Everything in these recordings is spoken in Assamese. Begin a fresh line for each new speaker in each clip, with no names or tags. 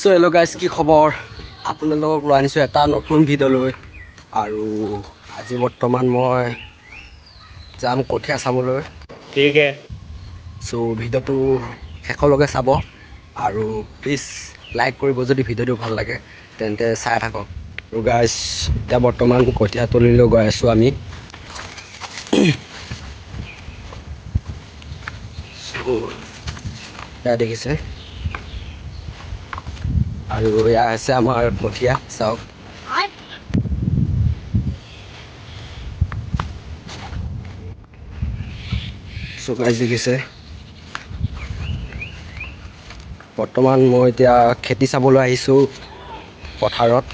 সো হেল্ল' গাইজ, কি খবৰ? আপোনালোকক লৈ আনিছোঁ এটা নতুন ভিডিঅ'লৈ। আৰু আজি বৰ্তমান মই যাম কঠীয়া চাবলৈ।
ঠিক আছে।
চ' ভিডিঅ'টো শেষলৈকে চাব আৰু প্লিজ লাইক কৰিব যদি ভিডিঅ'টো ভাল লাগে তেন্তে চাই থাকক। আৰু গাইজ এতিয়া বৰ্তমান কঠীয়া তলিলৈ গৈ আছোঁ আমি। এয়া দেখিছে, আৰু এয়া আছে আমাৰ কঠীয়া, চাওক। চুকাই দেখিছে। বৰ্তমান মই এতিয়া খেতি চাবলৈ আহিছোঁ পথাৰত।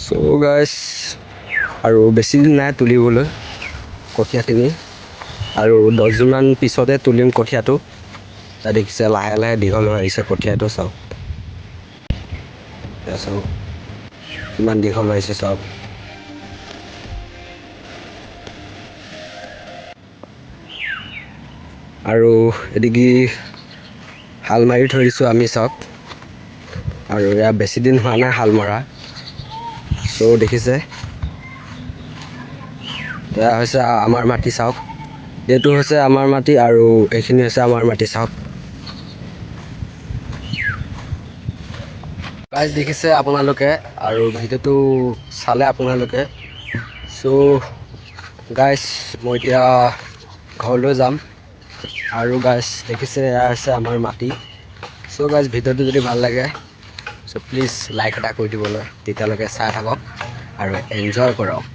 চ' গাইজ, আৰু বেছি দিন নাই তুলিবলৈ কঠীয়াখিনি, আৰু 10 দিনমান পিছতে তুলিম কঠীয়াটো। এতিয়া দেখিছে লাহে লাহে দীঘল হৈ আহিছে কঠীয়াটো, চাওক। চাওক কিমান দীঘল হৈছে, চাওক। আৰু এদিগি হাল মাৰি থৈ দিছোঁ আমি, চাওক। আৰু এয়া বেছি দিন হোৱা নাই হাল মৰা। চ' দেখিছে, এয়া হৈছে আমাৰ মাটি, চাওক। এইটো হৈছে আমাৰ মাটি আৰু এইখিনি হৈছে আমাৰ মাটি, চাওক। গাইজ দেখিছে আপোনালোকে, আৰু ভিডিঅ'টো চালে আপোনালোকে। চ' গাইজ মই এতিয়া ঘৰলৈ যাম। আৰু গাইজ দেখিছে, এয়া হৈছে আমাৰ মাটি। চ' গাইজ ভিডিঅ'টো যদি ভাল লাগে চ' প্লিজ লাইক এটা কৰি দিবলৈ, তেতিয়ালৈকে চাই থাকক আৰু এনজয় কৰক।